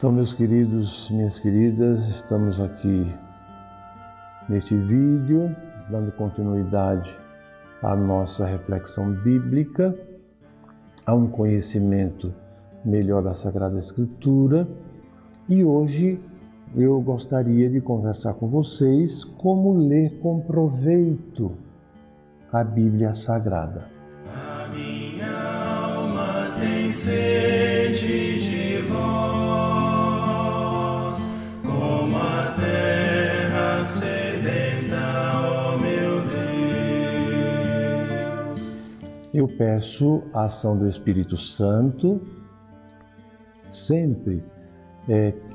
Então, meus queridos, minhas queridas, estamos aqui neste vídeo, dando continuidade à nossa reflexão bíblica, a um conhecimento melhor da Sagrada Escritura. E hoje eu gostaria de conversar com vocês como ler com proveito a Bíblia Sagrada. A minha alma tem sede de vós, como a terra sedenta, ó meu Deus. Eu peço a ação do Espírito Santo sempre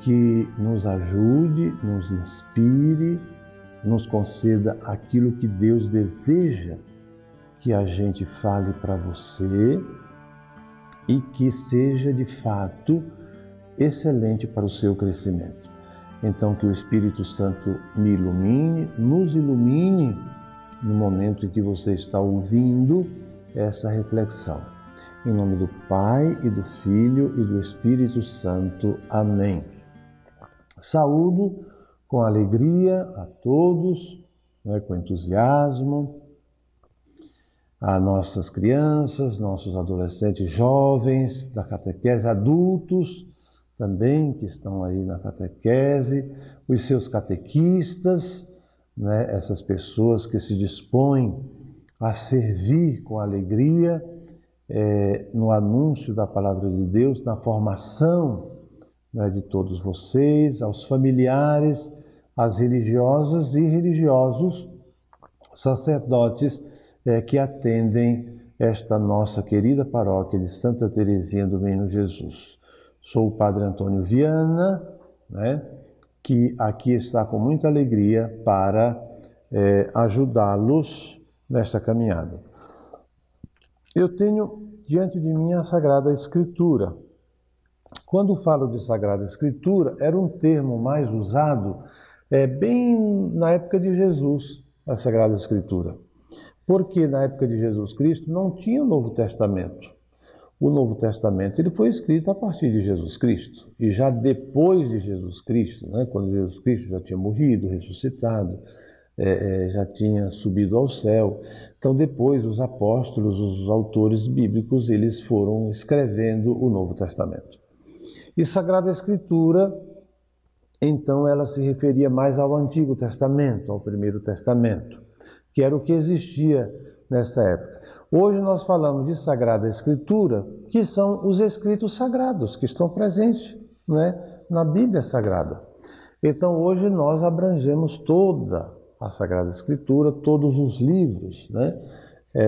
que nos ajude, nos inspire, nos conceda aquilo que Deus deseja que a gente fale para você e que seja de fato excelente para o seu crescimento. Então, que o Espírito Santo me ilumine, nos ilumine no momento em que você está ouvindo essa reflexão. Em nome do Pai, e do Filho, e do Espírito Santo. Amém. Saúdo com alegria a todos, com entusiasmo, a nossas crianças, nossos adolescentes, jovens da catequese, adultos também que estão aí na catequese, os seus catequistas, essas pessoas que se dispõem a servir com alegria no anúncio da palavra de Deus, na formação de todos vocês, aos familiares, às religiosas e religiosos, sacerdotes que atendem esta nossa querida paróquia de Santa Teresinha do Menino Jesus. Sou o Padre Antônio Viana, que aqui está com muita alegria para ajudá-los nesta caminhada. Eu tenho diante de mim a Sagrada Escritura. Quando falo de Sagrada Escritura, era um termo mais usado bem na época de Jesus, a Sagrada Escritura. Porque na época de Jesus Cristo não tinha o Novo Testamento. O Novo Testamento ele foi escrito a partir de Jesus Cristo. E já depois de Jesus Cristo, quando Jesus Cristo já tinha morrido, ressuscitado, já tinha subido ao céu. Então depois os apóstolos, os autores bíblicos, eles foram escrevendo o Novo Testamento. E Sagrada Escritura, então ela se referia mais ao Antigo Testamento, ao Primeiro Testamento, que era o que existia nessa época. Hoje nós falamos de Sagrada Escritura, que são os escritos sagrados, que estão presentes na Bíblia Sagrada. Então hoje nós abrangemos toda a Sagrada Escritura, todos os livros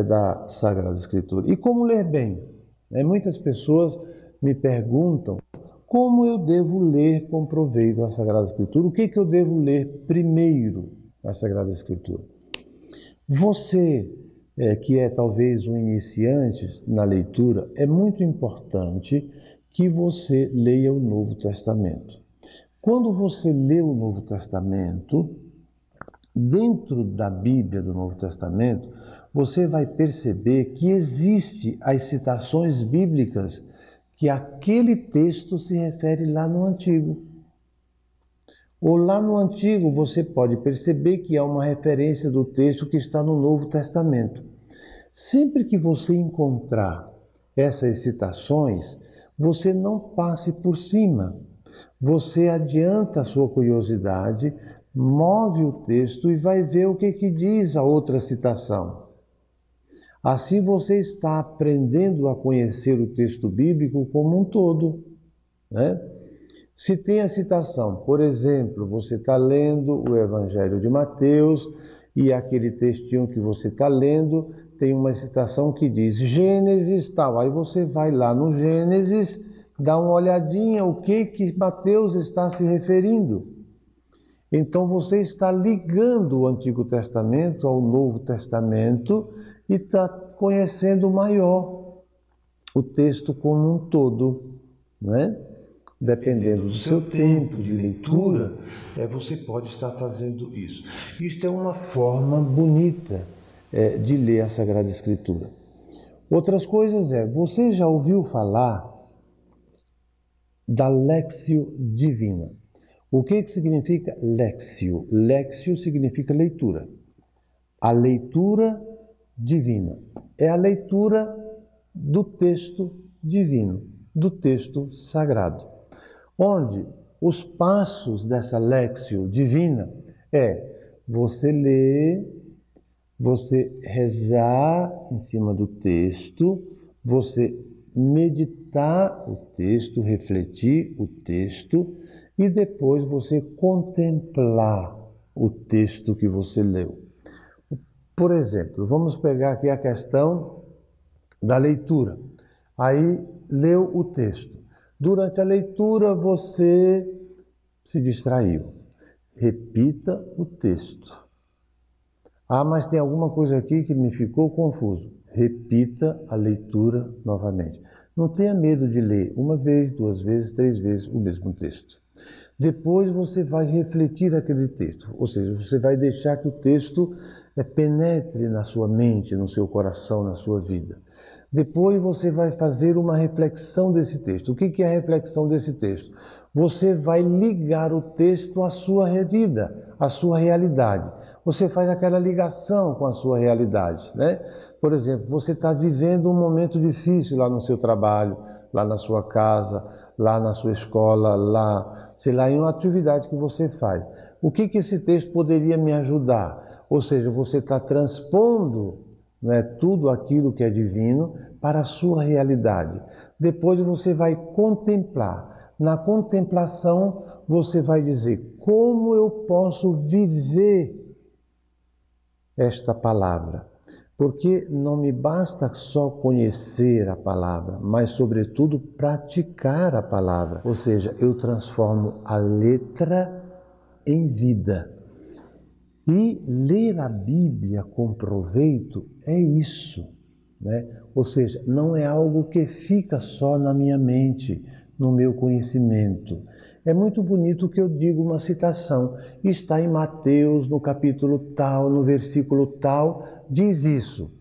da Sagrada Escritura. E como ler bem? Muitas pessoas me perguntam como eu devo ler com proveito a Sagrada Escritura, o que eu devo ler primeiro na Sagrada Escritura. Você que é talvez um iniciante na leitura, é muito importante que você leia o Novo Testamento. Quando você lê o Novo Testamento, dentro da Bíblia do Novo Testamento, você vai perceber que existem as citações bíblicas que aquele texto se refere lá no Antigo. Ou lá no Antigo você pode perceber que há uma referência do texto que está no Novo Testamento. Sempre que você encontrar essas citações, você não passe por cima. Você adianta a sua curiosidade, move o texto e vai ver o que diz a outra citação. Assim você está aprendendo a conhecer o texto bíblico como um todo. Se tem a citação, por exemplo, você está lendo o Evangelho de Mateus e aquele textinho que você está lendo tem uma citação que diz Gênesis tal. Aí você vai lá no Gênesis, dá uma olhadinha o que Mateus está se referindo. Então você está ligando o Antigo Testamento ao Novo Testamento e está conhecendo maior o texto como um todo, Dependendo do seu tempo de leitura, você pode estar fazendo isso. Isto é uma forma bonita de ler a Sagrada Escritura. Outras coisas você já ouviu falar da Lexio Divina. O que significa Lexio? Lexio significa leitura. A leitura divina é a leitura do texto divino, do texto sagrado, onde os passos dessa Lexio Divina é você ler, você rezar em cima do texto, você meditar o texto, refletir o texto e depois você contemplar o texto que você leu. Por exemplo, vamos pegar aqui a questão da leitura. Aí leu o texto. Durante a leitura você se distraiu. Repita o texto. Ah, mas tem alguma coisa aqui que me ficou confuso. Repita a leitura novamente. Não tenha medo de ler uma vez, 2 vezes, 3 vezes o mesmo texto. Depois você vai refletir aquele texto, ou seja, você vai deixar que o texto penetre na sua mente, no seu coração, na sua vida. Depois você vai fazer uma reflexão desse texto. O que é a reflexão desse texto? Você vai ligar o texto à sua vida, à sua realidade. Você faz aquela ligação com a sua realidade, né? Por exemplo, você está vivendo um momento difícil lá no seu trabalho, lá na sua casa, lá na sua escola, lá, sei lá, em uma atividade que você faz. O que esse texto poderia me ajudar? Ou seja, você está transpondo, né, tudo aquilo que é divino para a sua realidade. Depois você vai contemplar. Na contemplação, você vai dizer: como eu posso viver esta palavra? Porque não me basta só conhecer a palavra, mas, sobretudo, praticar a palavra. Ou seja, eu transformo a letra em vida. E ler a Bíblia com proveito é isso, né? Ou seja, não é algo que fica só na minha mente, no meu conhecimento. É muito bonito que eu digo uma citação, está em Mateus, no capítulo tal, no versículo tal, diz isso.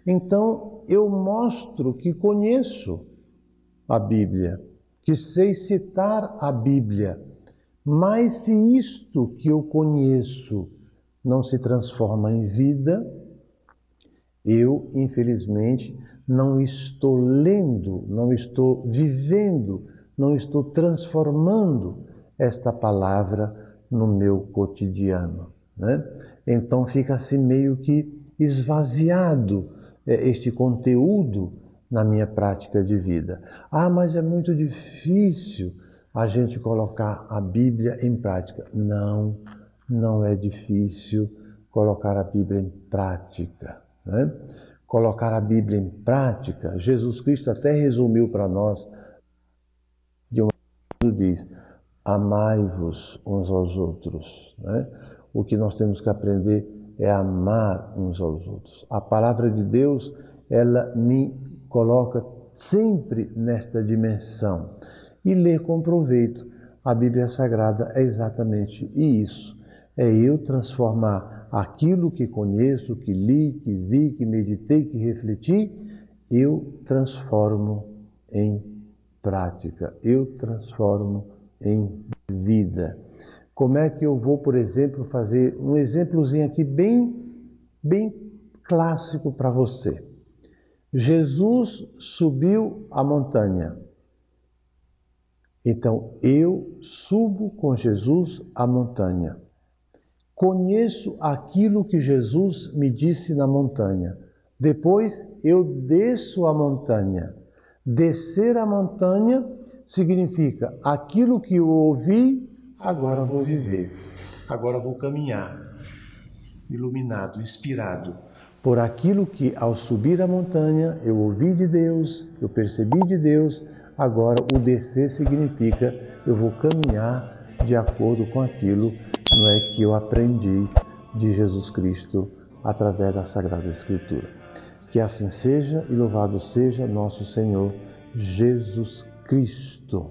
Então, eu mostro que conheço a Bíblia, que sei citar a Bíblia, mas se isto que eu conheço não se transforma em vida, eu, infelizmente, não estou lendo, não estou vivendo, não estou transformando esta palavra no meu cotidiano, né? Então fica assim meio que esvaziado este conteúdo na minha prática de vida. Ah, mas é muito difícil a gente colocar a Bíblia em prática. Não, não é difícil colocar a Bíblia em prática, né? Colocar a Bíblia em prática, Jesus Cristo até resumiu para nós, diz: amai-vos uns aos outros, né? O que nós temos que aprender é amar uns aos outros. A palavra de Deus, ela me coloca sempre nesta dimensão. E ler com proveito a Bíblia Sagrada é exatamente isso. É eu transformar aquilo que conheço, que li, que vi, que meditei, que refleti, eu transformo em prática, eu transformo em vida. Como é que eu vou, por exemplo, fazer um exemplozinho aqui bem clássico para você? Jesus subiu a montanha. Então, eu subo com Jesus a montanha. Conheço aquilo que Jesus me disse na montanha. Depois, eu desço a montanha. Descer a montanha significa aquilo que eu ouvi, agora vou viver. Agora vou caminhar, iluminado, inspirado por aquilo que, ao subir a montanha, eu ouvi de Deus, eu percebi de Deus. Agora, o descer significa eu vou caminhar de acordo com aquilo, não é, que eu aprendi de Jesus Cristo através da Sagrada Escritura. Que assim seja e louvado seja nosso Senhor Jesus Cristo.